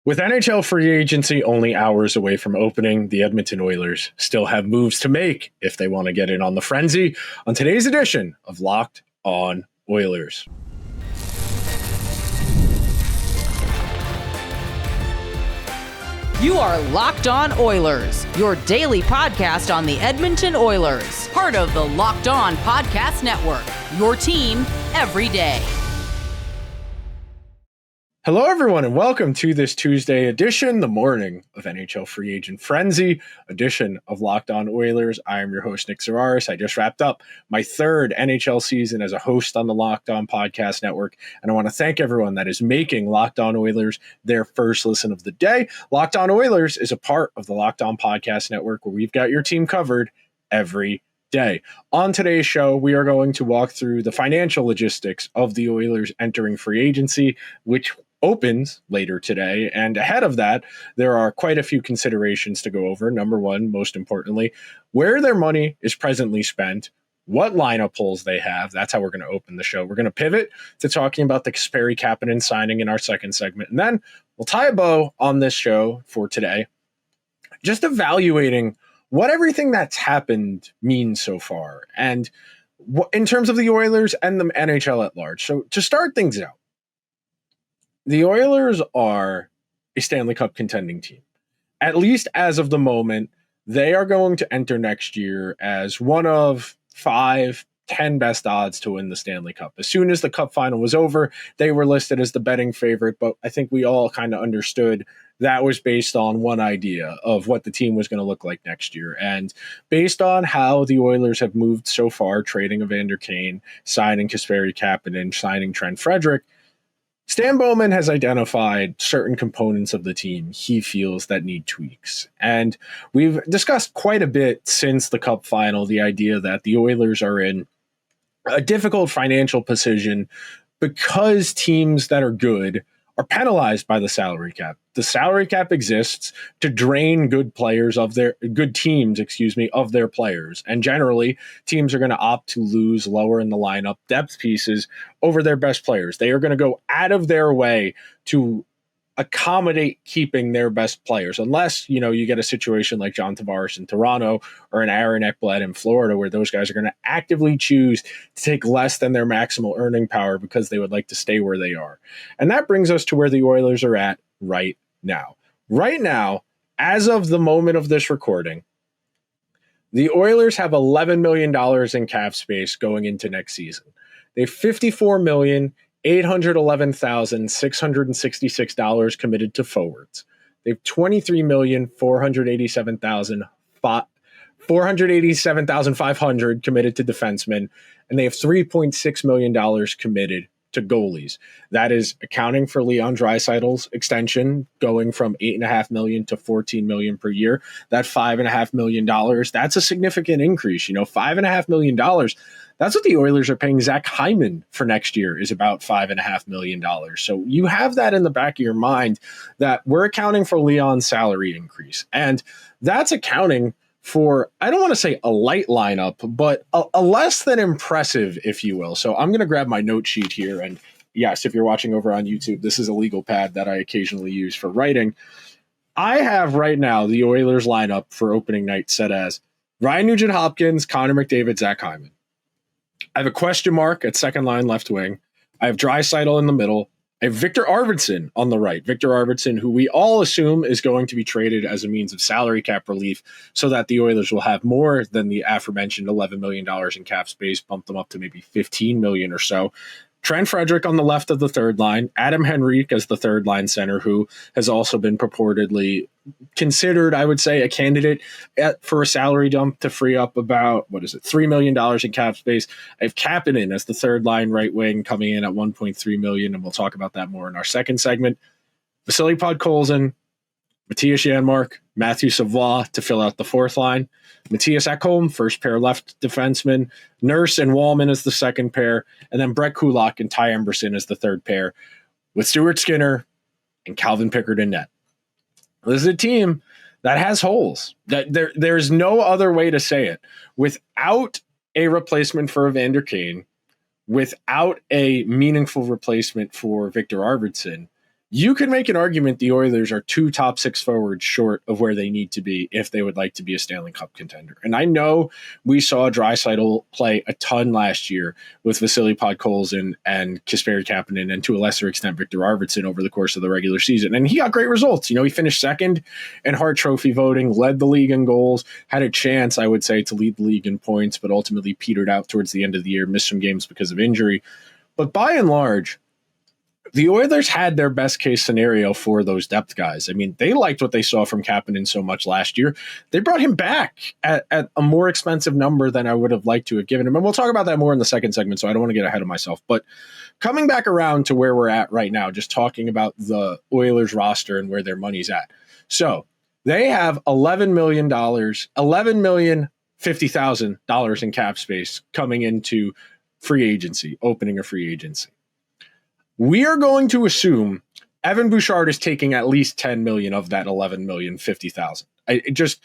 With NHL Free Agency only hours away from opening, the Edmonton Oilers still have moves to make if they want to get in on the frenzy. On today's edition of Locked On Oilers. You are Locked On Oilers, your daily podcast on the Edmonton Oilers, part of the Locked On Podcast Network, your team every day. Hello, everyone, and welcome to this Tuesday edition, the morning of NHL Free Agent Frenzy edition of Locked On Oilers. I am your host, Nick Zararis. I just wrapped up my third NHL season as a host on the Locked On Podcast Network, and I want to thank everyone that is making Locked On Oilers their first listen of the day. Locked On Oilers is a part of the Locked On Podcast Network where we've got your team covered every day. On today's show, we are going to walk through the financial logistics of the Oilers entering free agency, which opens later today. And ahead of that, there are quite a few considerations to go over. Number one, most importantly, where their money is presently spent, what lineup holes they have. That's how we're going to open the show. We're going to pivot to talking about the Kasperi Kapanen signing in our second segment. And then we'll tie a bow on this show for today, just evaluating what everything that's happened means so far, and in terms of the Oilers and the NHL at large. So to start things out, the Oilers are a Stanley Cup contending team. At least as of the moment, they are going to enter next year as one of 5-10 best odds to win the Stanley Cup. As soon as the Cup final was over, they were listed as the betting favorite, but I think we all kind of understood that was based on one idea of what the team was going to look like next year. And based on how the Oilers have moved so far, trading Evander Kane, signing Kasperi Kapanen, signing Trent Frederic, Stan Bowman has identified certain components of the team he feels that need tweaks. And we've discussed quite a bit since the Cup final the idea that the Oilers are in a difficult financial position because teams that are good are penalized by the salary cap. The salary cap exists to drain good teams, of their players. And generally, teams are going to opt to lose lower in the lineup depth pieces over their best players. They are going to go out of their way to accommodate keeping their best players, unless, you get a situation like John Tavares in Toronto or an Aaron Ekblad in Florida, where those guys are going to actively choose to take less than their maximal earning power because they would like to stay where they are. And that brings us to where the Oilers are at right now. Right now, as of the moment of this recording, the Oilers have $11 million in cap space going into next season. They have $54,811,666 committed to forwards. They have $23,487,500 committed to defensemen, and they have $3.6 million committed to goalies. That is accounting for Leon Draisaitl's extension, going from $8.5 million to $14 million per year. That $5.5 million, that's a significant increase. $5.5 million. That's what the Oilers are paying Zach Hyman for next year, is about $5.5 million. So you have that in the back of your mind that we're accounting for Leon's salary increase. And that's accounting for, I don't want to say a light lineup, but a less than impressive, if you will. So I'm going to grab my note sheet here. And yes, if you're watching over on YouTube, this is a legal pad that I occasionally use for writing. I have right now the Oilers lineup for opening night set as Ryan Nugent-Hopkins, Connor McDavid, Zach Hyman. I have a question mark at second line left wing. I have Draisaitl in the middle. I have Victor Arvidsson on the right. Victor Arvidsson, who we all assume is going to be traded as a means of salary cap relief so that the Oilers will have more than the aforementioned $11 million in cap space, bump them up to maybe $15 million or so. Trent Frederic on the left of the third line, Adam Henrique as the third line center, who has also been purportedly considered, I would say, a candidate for a salary dump to free up about, $3 million in cap space. I have Kapanen as the third line right wing coming in at $1.3 million, and we'll talk about that more in our second segment. Vasily Podkolzin, Matthias Janmark, Matthew Savoie to fill out the fourth line. Matthias Ekholm, first pair left defenseman. Nurse and Wallman as the second pair. And then Brett Kulak and Ty Emberson as the third pair, with Stuart Skinner and Calvin Pickard in net. This is a team that has holes. There's no other way to say it. Without a replacement for Evander Kane, without a meaningful replacement for Victor Arvidsson, you can make an argument the Oilers are 2 top 6 forwards short of where they need to be if they would like to be a Stanley Cup contender. And I know we saw Draisaitl play a ton last year with Vasily Podkolzin and Kasperi Kapanen, and to a lesser extent Victor Arvidsson over the course of the regular season. And he got great results. He finished second in Hart Trophy voting, led the league in goals, had a chance, I would say, to lead the league in points, but ultimately petered out towards the end of the year, missed some games because of injury. But by and large, the Oilers had their best case scenario for those depth guys. I mean, they liked what they saw from Kapanen so much last year. They brought him back at a more expensive number than I would have liked to have given him. And we'll talk about that more in the second segment, so I don't want to get ahead of myself. But coming back around to where we're at right now, just talking about the Oilers roster and where their money's at. So they have $11,050,000 in cap space coming into free agency, opening a free agency. We are going to assume Evan Bouchard is taking at least 10 million of that 11,050,000. Just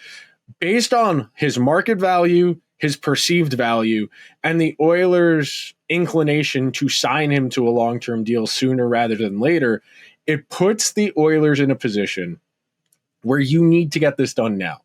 based on his market value, his perceived value, and the Oilers' inclination to sign him to a long-term deal sooner rather than later, it puts the Oilers in a position where you need to get this done now.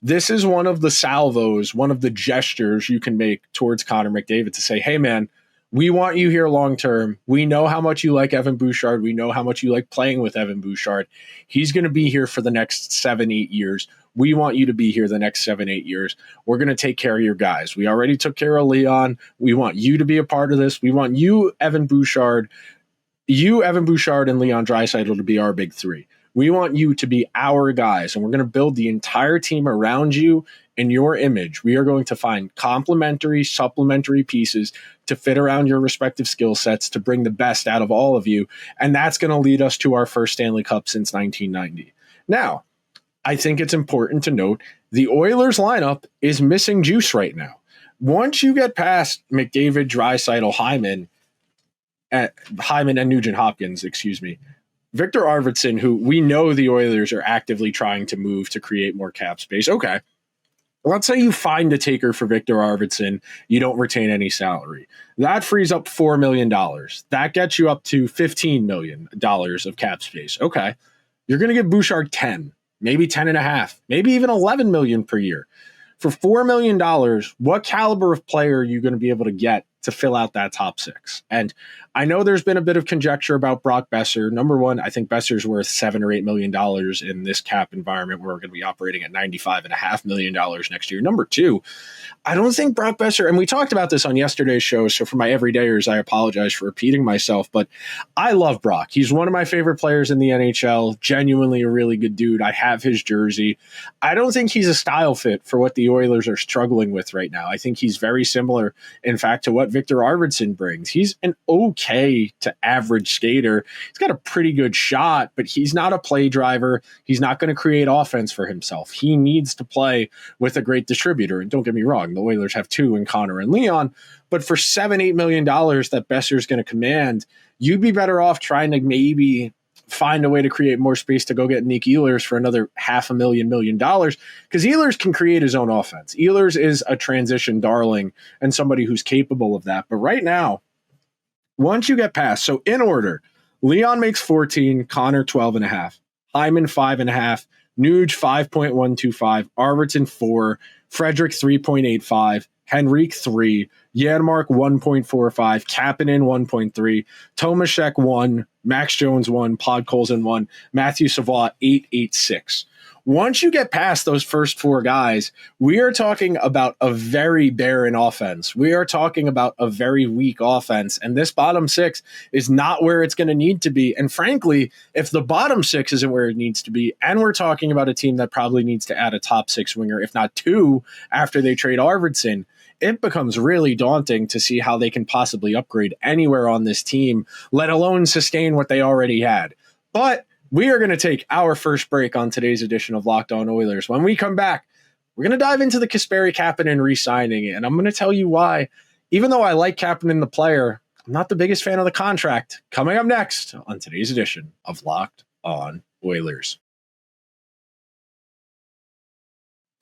This is one of the salvos, one of the gestures you can make towards Connor McDavid to say, hey, man, we want you here long-term. We know how much you like Evan Bouchard. We know how much you like playing with Evan Bouchard. He's going to be here for the next 7-8 years. We want you to be here the next 7-8 years. We're going to take care of your guys. We already took care of Leon. We want you to be a part of this. We want you, Evan Bouchard, and Leon Draisaitl to be our big three. We want you to be our guys, and we're going to build the entire team around you in your image. We are going to find complementary, supplementary pieces to fit around your respective skill sets to bring the best out of all of you, and that's going to lead us to our first Stanley Cup since 1990. Now, I think it's important to note the Oilers lineup is missing juice right now. Once you get past McDavid, Draisaitl, Hyman, and Nugent-Hopkins, Victor Arvidsson, who we know the Oilers are actively trying to move to create more cap space. Okay. Let's say you find a taker for Victor Arvidsson. You don't retain any salary. That frees up $4 million. That gets you up to $15 million of cap space. Okay. You're going to give Bouchard 10, maybe 10.5, maybe even 11 million per year. For $4 million, what caliber of player are you going to be able to get to fill out that top 6? And I know there's been a bit of conjecture about Brock Besser. Number one, I think Besser's worth $7 or $8 million in this cap environment where we're going to be operating at $95.5 million next year. Number two, I don't think Brock Besser, and we talked about this on yesterday's show, so for my everydayers, I apologize for repeating myself, but I love Brock. He's one of my favorite players in the NHL, genuinely a really good dude. I have his jersey. I don't think he's a style fit for what the Oilers are struggling with right now. I think he's very similar, in fact, to what Victor Arvidsson brings. He's an okay to average skater. He's got a pretty good shot, but he's not a play driver. He's not going to create offense for himself. He needs to play with a great distributor. And don't get me wrong, the Oilers have two in Connor and Leon, but for $7-8 million that Besser's going to command, you'd be better off trying to maybe find a way to create more space to go get Nick Ehlers for another $500,000 million, because Ehlers can create his own offense. Ehlers is a transition darling and somebody who's capable of that. But right now, once you get past, so in order, Leon makes 14, Connor 12.5, Hyman 5.5, Nuge 5.125, Arvidsson 4, Frederick 3.85, Henrique 3, Janmark 1.45, Kapanen 1.3, Tomaszek 1, Max Jones 1, Podkolzin 1, Matthew Savoie 8.86. Once you get past those first four guys, we are talking about a very barren offense. We are talking about a very weak offense, and this bottom 6 is not where it's going to need to be. And frankly, if the bottom 6 isn't where it needs to be, and we're talking about a team that probably needs to add a top 6 winger, if not 2, after they trade Arvidsson, it becomes really daunting to see how they can possibly upgrade anywhere on this team, let alone sustain what they already had. But we are going to take our first break on today's edition of Locked On Oilers. When we come back, we're going to dive into the Kasperi Kapanen re-signing, and I'm going to tell you why. Even though I like Kapanen the player, I'm not the biggest fan of the contract. Coming up next on today's edition of Locked On Oilers.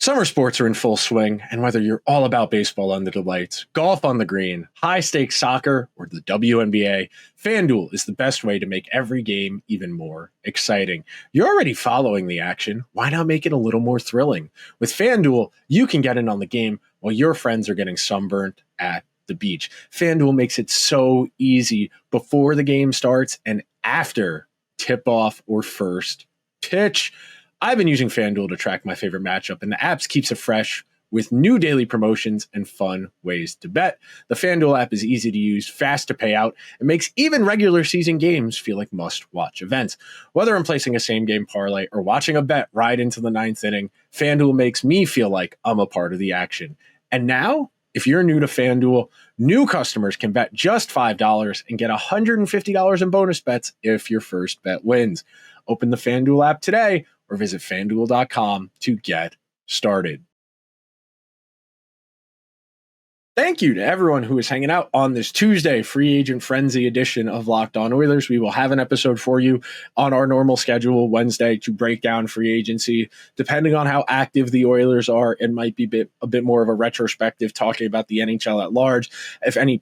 Summer sports are in full swing, and whether you're all about baseball under the lights, golf on the green, high-stakes soccer, or the WNBA, FanDuel is the best way to make every game even more exciting. You're already following the action. Why not make it a little more thrilling? With FanDuel, you can get in on the game while your friends are getting sunburned at the beach. FanDuel makes it so easy before the game starts and after tip-off or first pitch. I've been using FanDuel to track my favorite matchup, and the app keeps it fresh with new daily promotions and fun ways to bet. The FanDuel app is easy to use, fast to pay out, and makes even regular season games feel like must-watch events. Whether I'm placing a same-game parlay or watching a bet right into the ninth inning, FanDuel makes me feel like I'm a part of the action. And now, if you're new to FanDuel, new customers can bet just $5 and get $150 in bonus bets if your first bet wins. Open the FanDuel app today or visit FanDuel.com to get started. Thank you to everyone who is hanging out on this Tuesday free agent frenzy edition of Locked On Oilers. We will have an episode for you on our normal schedule Wednesday to break down free agency. Depending on how active the Oilers are, it might be a bit more of a retrospective talking about the NHL at large. If any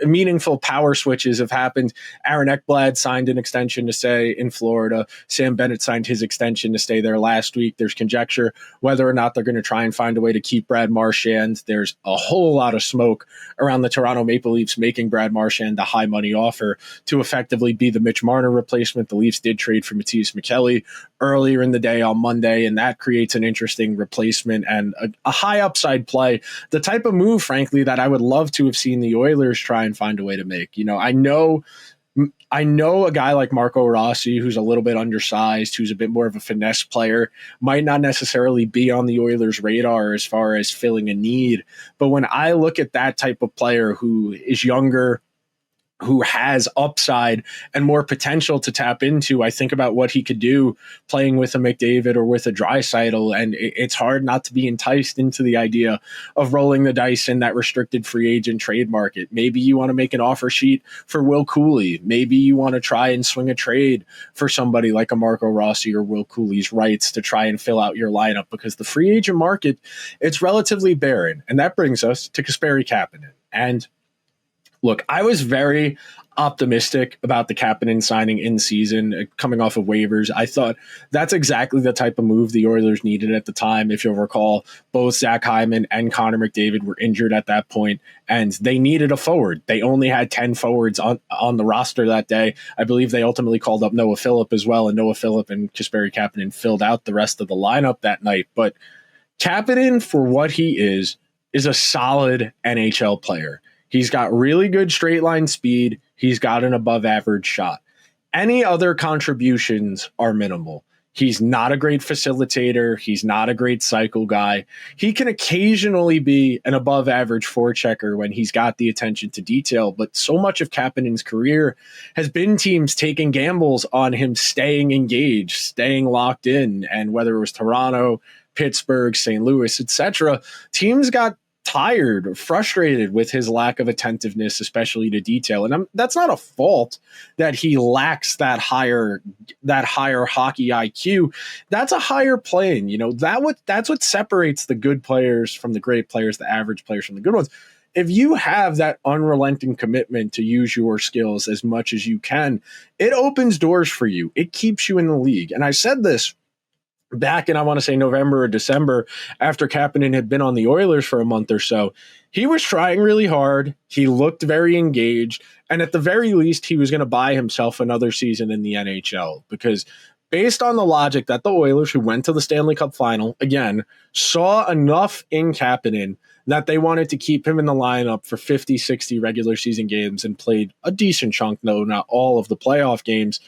meaningful power switches have happened, Aaron Ekblad signed an extension to stay in Florida. Sam Bennett signed his extension to stay there last week. There's conjecture whether or not they're going to try and find a way to keep Brad Marchand. There's a whole lot of smoke around the Toronto Maple Leafs making Brad Marchand the high money offer to effectively be the Mitch Marner replacement. The Leafs did trade for Matthias McKelly earlier in the day on Monday, and that creates an interesting replacement and a high upside play. The type of move, frankly, that I would love to have seen the Oilers try and find a way to make. You know, I know a guy like Marco Rossi, who's a little bit undersized, who's a bit more of a finesse player, might not necessarily be on the Oilers' radar as far as filling a need. But when I look at that type of player who is younger, who has upside and more potential to tap into, I think about what he could do playing with a McDavid or with a Draisaitl, and it's hard not to be enticed into the idea of rolling the dice in that restricted free agent trade market. Maybe you want to make an offer sheet for Will Cooley. Maybe you want to try and swing a trade for somebody like a Marco Rossi or Will Cooley's rights to try and fill out your lineup, because the free agent market, it's relatively barren. And that brings us to Kasperi Kapanen. And look, I was very optimistic about the Kapanen signing in season, coming off of waivers. I thought that's exactly the type of move the Oilers needed at the time. If you'll recall, both Zach Hyman and Connor McDavid were injured at that point, and they needed a forward. They only had 10 forwards on the roster that day. I believe they ultimately called up Noah Phillip as well, and Noah Phillip and Kasperi Kapanen filled out the rest of the lineup that night. But Kapanen, for what he is a solid NHL player. He's got really good straight line speed. He's got an above average shot. Any other contributions are minimal. He's not a great facilitator. He's not a great cycle guy. He can occasionally be an above average forechecker when he's got the attention to detail, but so much of Kapanen's career has been teams taking gambles on him staying engaged, staying locked in, and whether it was Toronto, Pittsburgh, St. Louis, etc., teams got tired or frustrated with his lack of attentiveness, especially to detail. And that's not a fault that he lacks that higher hockey IQ. That's a higher plane. You know, that's what separates the good players from the great players, the average players from the good ones. If you have that unrelenting commitment to use your skills as much as you can, it opens doors for you. It keeps you in the league. And I said this back in, I want to say, November or December, after Kapanen had been on the Oilers for a month or so. He was trying really hard. He looked very engaged. And at the very least, he was going to buy himself another season in the NHL, because based on the logic that the Oilers, who went to the Stanley Cup final, again, saw enough in Kapanen that they wanted to keep him in the lineup for 50, 60 regular season games and played a decent chunk, though not all of the playoff games.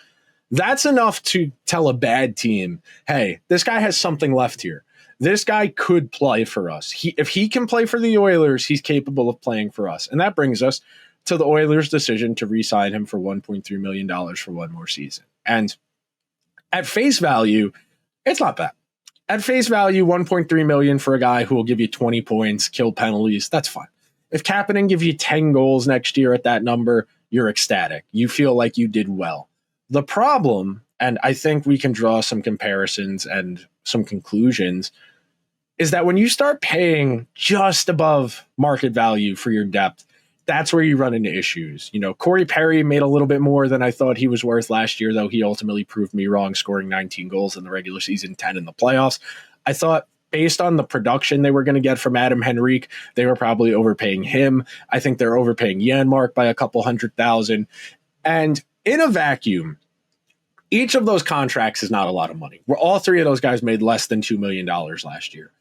That's enough to tell a bad team, hey, this guy has something left here. This guy could play for us. If he can play for the Oilers, he's capable of playing for us. And that brings us to the Oilers' decision to re-sign him for $1.3 million for one more season. And at face value, it's not bad. At face value, $1.3 million for a guy who will give you 20 points, kill penalties, that's fine. If Kapanen gives you 10 goals next year at that number, you're ecstatic. You feel like you did well. The problem, and I think we can draw some comparisons and some conclusions, is that when you start paying just above market value for your depth, that's where you run into issues. Corey Perry made a little bit more than I thought he was worth last year, though he ultimately proved me wrong, scoring 19 goals in the regular season, 10 in the playoffs. I thought based on the production they were going to get from Adam Henrique, they were probably overpaying him. I think they're overpaying Janmark by a couple $100,000. And in a vacuum, each of those contracts is not a lot of money. All three of those guys made less than $2 million last year.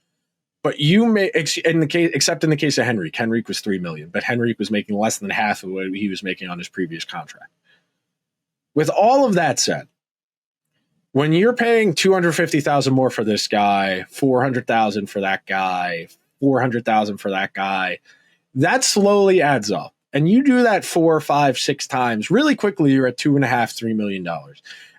But you may, except in the case of Henrique. Henrique was $3 million, but Henrique was making less than half of what he was making on his previous contract. With all of that said, when you're paying $250,000 more for this guy, $400,000 for that guy, $400,000 for that guy, that slowly adds up. And you do that 4, 5, 6 times, really quickly, you're at $2.5, $3 million.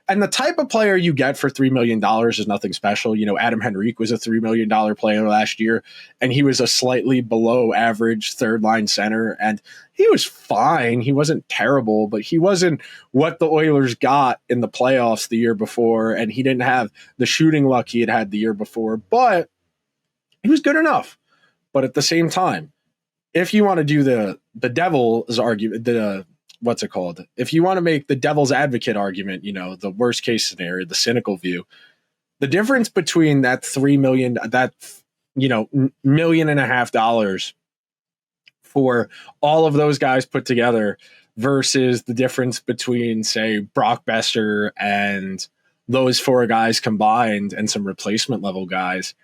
And the type of player you get for $3 million is nothing special. Adam Henrique was a $3 million player last year, and he was a slightly below average third line center. And he was fine. He wasn't terrible, but he wasn't what the Oilers got in the playoffs the year before. And he didn't have the shooting luck he had the year before, but he was good enough. But at the same time, if you want to do the devil's argument, if you want to make the devil's advocate argument, the worst case scenario, the cynical view, the difference between that $3 million, $1.5 million for all of those guys put together versus the difference between, say, Brock Besser and those 4 guys combined and some replacement level guys,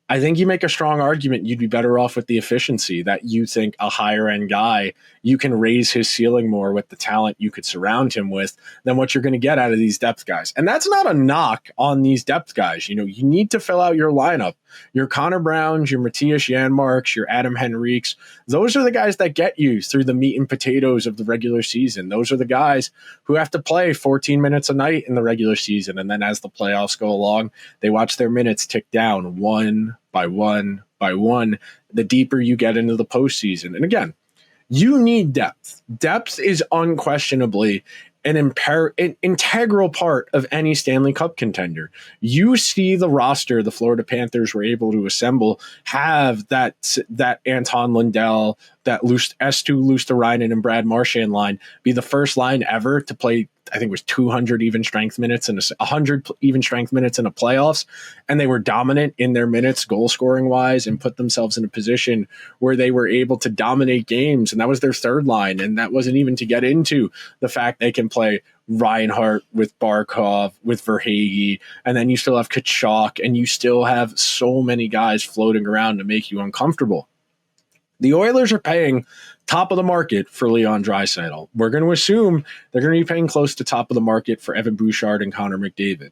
I think you make a strong argument you'd be better off with the efficiency, that you think a higher end guy, you can raise his ceiling more with the talent you could surround him with than what you're going to get out of these depth guys. And that's not a knock on these depth guys. You need to fill out your lineup. Your Connor Browns, your Matthias Janmarks, your Adam Henriques, those are the guys that get you through the meat and potatoes of the regular season. Those are the guys who have to play 14 minutes a night in the regular season. And then as the playoffs go along, they watch their minutes tick down one by one by one, the deeper you get into the postseason. And again, you need depth. Depth is unquestionably an integral part of any Stanley Cup contender. You see the roster the Florida Panthers were able to assemble have that Anton Lundell, that S2 Luosterainen and Brad Marchand line be the first line ever to play, I think it was 200 even strength minutes and 100 even strength minutes in the playoffs. And they were dominant in their minutes, goal scoring wise, and put themselves in a position where they were able to dominate games. And that was their third line. And that wasn't even to get into the fact they can play Reinhart with Barkov, with Verhaeghe, and then you still have Kachuk, and you still have so many guys floating around to make you uncomfortable. The Oilers are paying top of the market for Leon Draisaitl. We're going to assume they're going to be paying close to top of the market for Evan Bouchard and Connor McDavid.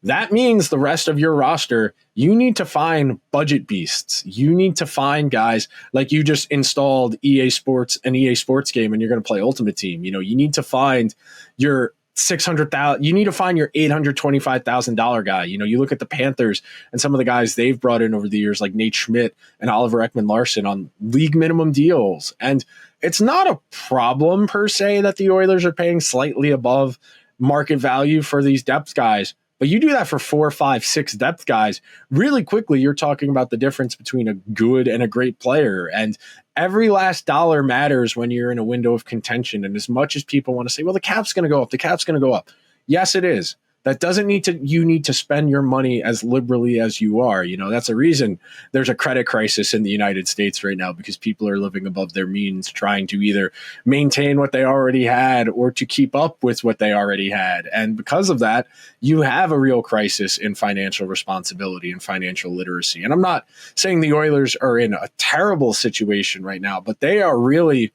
That means the rest of your roster, you need to find budget beasts. You need to find guys like you just installed an EA Sports game and you're going to play Ultimate Team. You need to find your $600,000. You need to find your $825,000 guy. You look at the Panthers and some of the guys they've brought in over the years, like Nate Schmidt and Oliver Ekman-Larsson on league minimum deals. And it's not a problem per se that the Oilers are paying slightly above market value for these depth guys. But you do that for 4, 5, 6 depth guys, really quickly, you're talking about the difference between a good and a great player. And every last dollar matters when you're in a window of contention. And as much as people want to say, well, the cap's going to go up. Yes, it is. That doesn't you need to spend your money as liberally as you are. That's a reason there's a credit crisis in the United States right now, because people are living above their means, trying to either maintain what they already had or to keep up with what they already had. And because of that, you have a real crisis in financial responsibility and financial literacy. And I'm not saying the Oilers are in a terrible situation right now, but they are really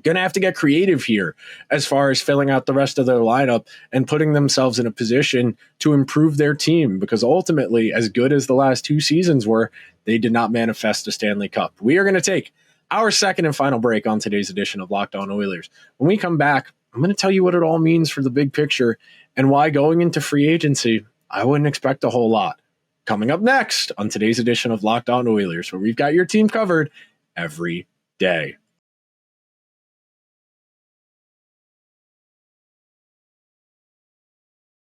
going to have to get creative here as far as filling out the rest of their lineup and putting themselves in a position to improve their team, because ultimately, as good as the last 2 seasons were, they did not manifest a Stanley Cup. We are going to take our second and final break on today's edition of Locked On Oilers. When we come back, I'm going to tell you what it all means for the big picture and why going into free agency, I wouldn't expect a whole lot. Coming up next on today's edition of Locked On Oilers, where we've got your team covered every day.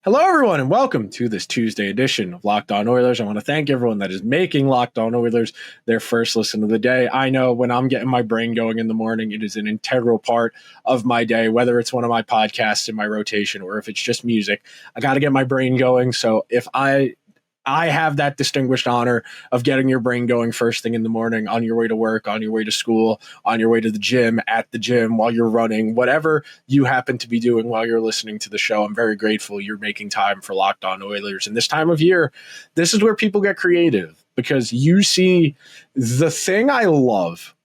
Hello, everyone, and welcome to this Tuesday edition of Locked On Oilers. I want to thank everyone that is making Locked On Oilers their first listen of the day. I know when I'm getting my brain going in the morning, it is an integral part of my day, whether it's one of my podcasts in my rotation or if it's just music. I got to get my brain going. So if I have that distinguished honor of getting your brain going first thing in the morning on your way to work, on your way to school, on your way to the gym, at the gym, while you're running, whatever you happen to be doing while you're listening to the show. I'm very grateful you're making time for Locked On Oilers. And this time of year, this is where people get creative because you see the thing I love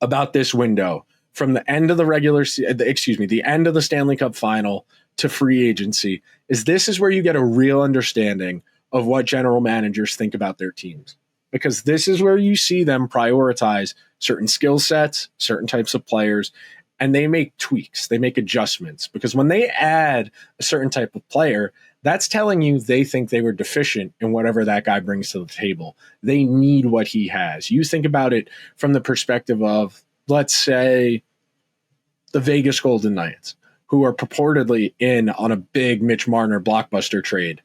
about this window from the end of the the end of the Stanley Cup final to free agency is this is where you get a real understanding of what general managers think about their teams, because this is where you see them prioritize certain skill sets, certain types of players, and they make tweaks, they make adjustments, because when they add a certain type of player, that's telling you they think they were deficient in whatever that guy brings to the table. They need what he has. You think about it from the perspective of, let's say, the Vegas Golden Knights, who are purportedly in on a big Mitch Marner blockbuster trade.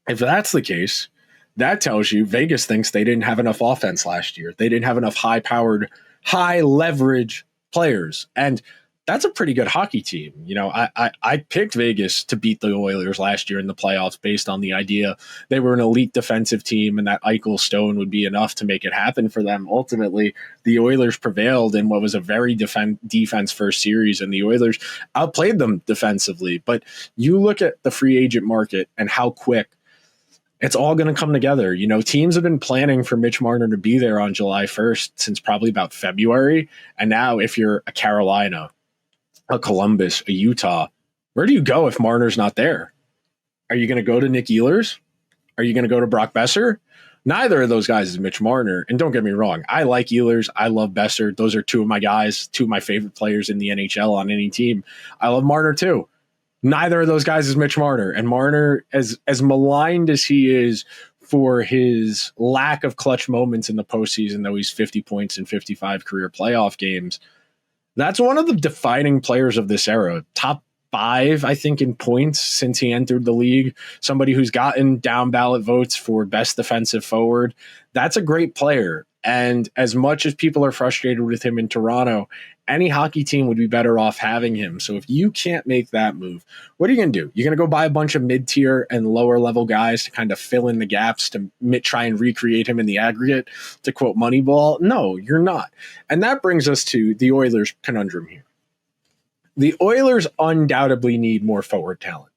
If that's the case, that tells you Vegas thinks they didn't have enough offense last year. They didn't have enough high-powered, high-leverage players. And that's a pretty good hockey team. You know, I picked Vegas to beat the Oilers last year in the playoffs based on the idea they were an elite defensive team and that Eichel Stone would be enough to make it happen for them. Ultimately, the Oilers prevailed in what was a very defense-first series, and the Oilers outplayed them defensively. But you look at the free agent market and how quick it's all going to come together. You know, teams have been planning for Mitch Marner to be there on July 1st since probably about February. And now if you're a Carolina, a Columbus, a Utah, where do you go if Marner's not there? Are you going to go to Nick Ehlers? Are you going to go to Brock Besser? Neither of those guys is Mitch Marner. And don't get me wrong, I like Ehlers. I love Besser. Those are two of my guys, two of my favorite players in the NHL on any team. I love Marner too. Neither of those guys is Mitch Marner. And Marner, as maligned as he is for his lack of clutch moments in the postseason, though he's 50 points in 55 career playoff games, that's one of the defining players of this era. Top 5, I think, in points since he entered the league. Somebody who's gotten down ballot votes for best defensive forward. That's a great player. And as much as people are frustrated with him in Toronto, any hockey team would be better off having him. So if you can't make that move, what are you going to do? You're going to go buy a bunch of mid-tier and lower-level guys to kind of fill in the gaps to try and recreate him in the aggregate, to quote Moneyball? No, you're not. And that brings us to the Oilers' conundrum here. The Oilers undoubtedly need more forward talent.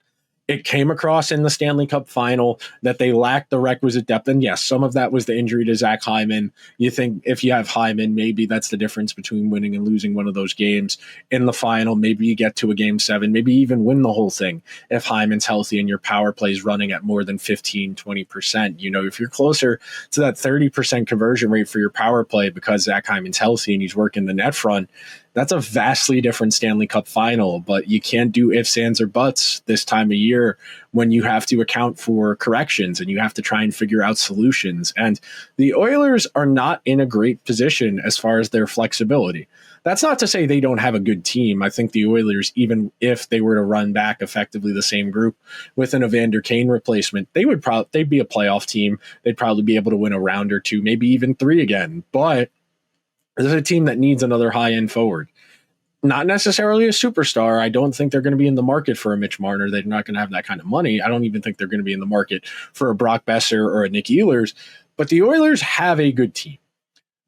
It came across in the Stanley Cup final that they lacked the requisite depth. And yes, some of that was the injury to Zach Hyman. You think if you have Hyman, maybe that's the difference between winning and losing one of those games in the final. Maybe you get to a game 7, maybe even win the whole thing if Hyman's healthy and your power play is running at more than 15, 20%. You know, if you're closer to that 30% conversion rate for your power play because Zach Hyman's healthy and he's working the net front, that's a vastly different Stanley Cup final, but you can't do ifs, ands, or buts this time of year when you have to account for corrections and you have to try and figure out solutions. And the Oilers are not in a great position as far as their flexibility. That's not to say they don't have a good team. I think the Oilers, even if they were to run back effectively the same group with an Evander Kane replacement, they'd be a playoff team. They'd probably be able to win a round or 2, maybe even 3 again. But this is a team that needs another high-end forward. Not necessarily a superstar. I don't think they're going to be in the market for a Mitch Marner. They're not going to have that kind of money. I don't even think they're going to be in the market for a Brock Besser or a Nick Ehlers. But the Oilers have a good team.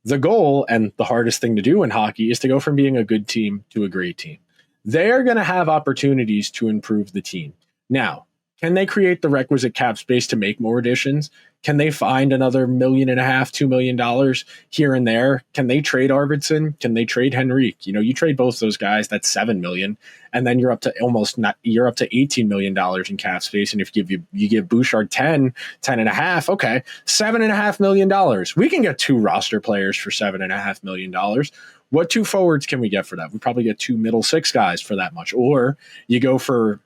The goal, and the hardest thing to do in hockey, is to go from being a good team to a great team. They're going to have opportunities to improve the team. Now, can they create the requisite cap space to make more additions? Can they find another $1.5 million, $2 million here and there? Can they trade Arvidsson? Can they trade Henrique? You know, you trade both those guys, that's $7 million, and then you're up to $18 million in cap space. And if you give Bouchard 10.5, okay, $7.5 million. We can get 2 roster players for $7.5 million. What 2 forwards can we get for that? We probably get 2 middle 6 guys for that much. Or you go for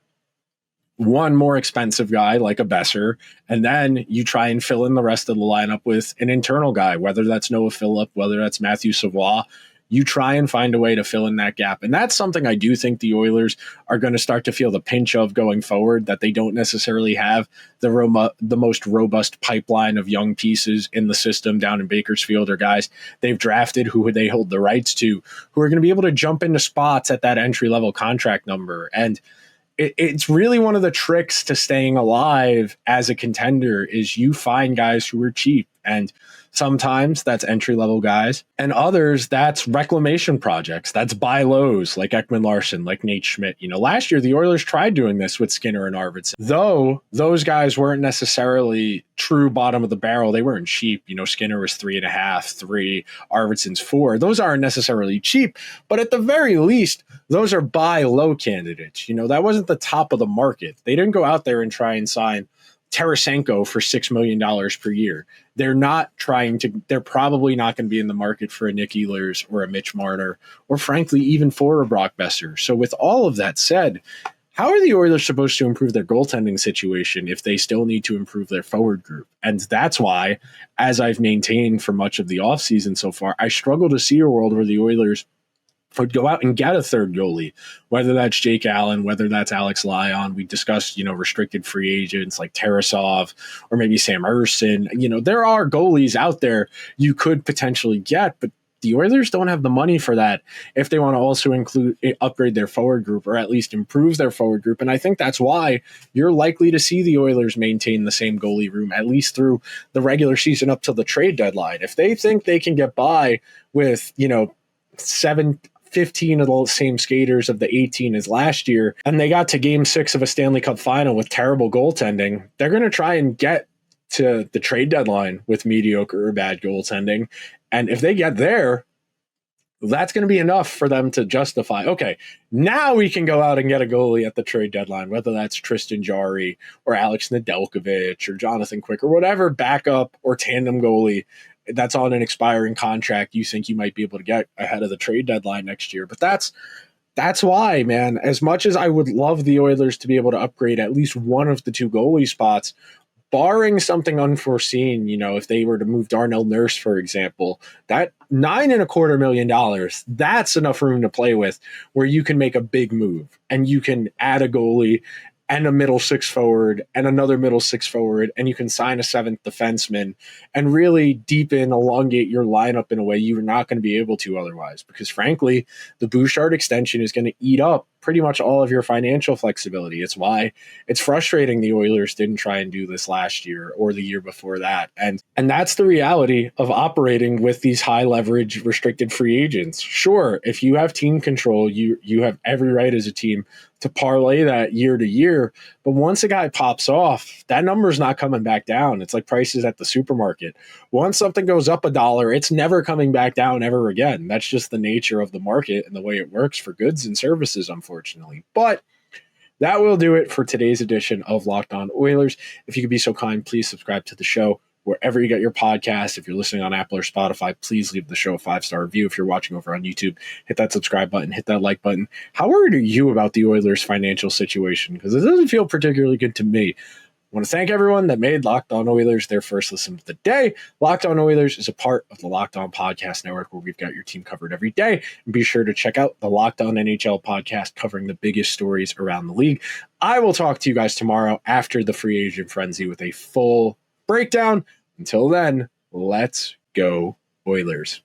one more expensive guy like a Besser, and then you try and fill in the rest of the lineup with an internal guy, whether that's Noah Phillip, whether that's Matthew Savoie. you try and find a way to fill in that gap. And that's something I do think the Oilers are going to start to feel the pinch of going forward, that they don't necessarily have the most robust pipeline of young pieces in the system down in Bakersfield, or guys they've drafted who they hold the rights to, who are going to be able to jump into spots at that entry-level contract number. And it's really one of the tricks to staying alive as a contender is you find guys who are cheap. And sometimes that's entry-level guys, and others that's reclamation projects. That's buy lows like Ekman Larson, like Nate Schmidt. Last year the Oilers tried doing this with Skinner and Arvidsson, though those guys weren't necessarily true bottom of the barrel. They weren't cheap. Skinner was 3.5, 3, Arvidsson's 4. Those aren't necessarily cheap, but at the very least, those are buy low candidates. That wasn't the top of the market. They didn't go out there and try and sign Tarasenko for $6 million per year. They're probably not going to be in the market for a Nick Ehlers or a Mitch Marner, or frankly, even for a Brock Besser. So with all of that said, how are the Oilers supposed to improve their goaltending situation if they still need to improve their forward group? And that's why, as I've maintained for much of the offseason so far, I struggle to see a world where the Oilers would go out and get a third goalie, whether that's Jake Allen, whether that's Alex Lyon. We discussed, restricted free agents like Tarasov or maybe Sam Ersson. There are goalies out there you could potentially get, but the Oilers don't have the money for that if they want to also upgrade their forward group, or at least improve their forward group. And I think that's why you're likely to see the Oilers maintain the same goalie room, at least through the regular season up till the trade deadline. If they think they can get by with, 15 of the same skaters of the 18 as last year, and they got to game 6 of a Stanley Cup final with terrible goaltending, they're going to try and get to the trade deadline with mediocre or bad goaltending. And if they get there, that's going to be enough for them to justify, okay, now we can go out and get a goalie at the trade deadline, whether that's Tristan Jarry or Alex Nedeljkovic or Jonathan Quick or whatever backup or tandem goalie that's on an expiring contract you think you might be able to get ahead of the trade deadline next year. But that's why, man, as much as I would love the Oilers to be able to upgrade at least one of the 2 goalie spots, barring something unforeseen, if they were to move Darnell Nurse, for example, that $9.25 million, that's enough room to play with where you can make a big move and you can add a goalie and a middle 6 forward and another middle 6 forward, and you can sign a 7th defenseman and really deepen, elongate your lineup in a way you're not going to be able to otherwise. Because frankly, the Bouchard extension is going to eat up pretty much all of your financial flexibility. It's why it's frustrating the Oilers didn't try and do this last year or the year before that. And that's the reality of operating with these high leverage restricted free agents. Sure, if you have team control, you have every right as a team to parlay that year to year. But once a guy pops off, that number's not coming back down. It's like prices at the supermarket. Once something goes up $1, it's never coming back down ever again. That's just the nature of the market and the way it works for goods and services, unfortunately. But that will do it for today's edition of Locked On Oilers. If you could be so kind, please subscribe to the show wherever you get your podcast. If you're listening on Apple or Spotify, please leave the show a 5-star review. If you're watching over on YouTube, hit that subscribe button, hit that like button. How worried are you about the Oilers' financial situation? Because it doesn't feel particularly good to me. I want to thank everyone that made Locked On Oilers their first listen of the day. Locked On Oilers is a part of the Locked On Podcast Network, where we've got your team covered every day. And be sure to check out the Locked On NHL podcast covering the biggest stories around the league. I will talk to you guys tomorrow after the free agent frenzy with a full breakdown. Until then, let's go Oilers.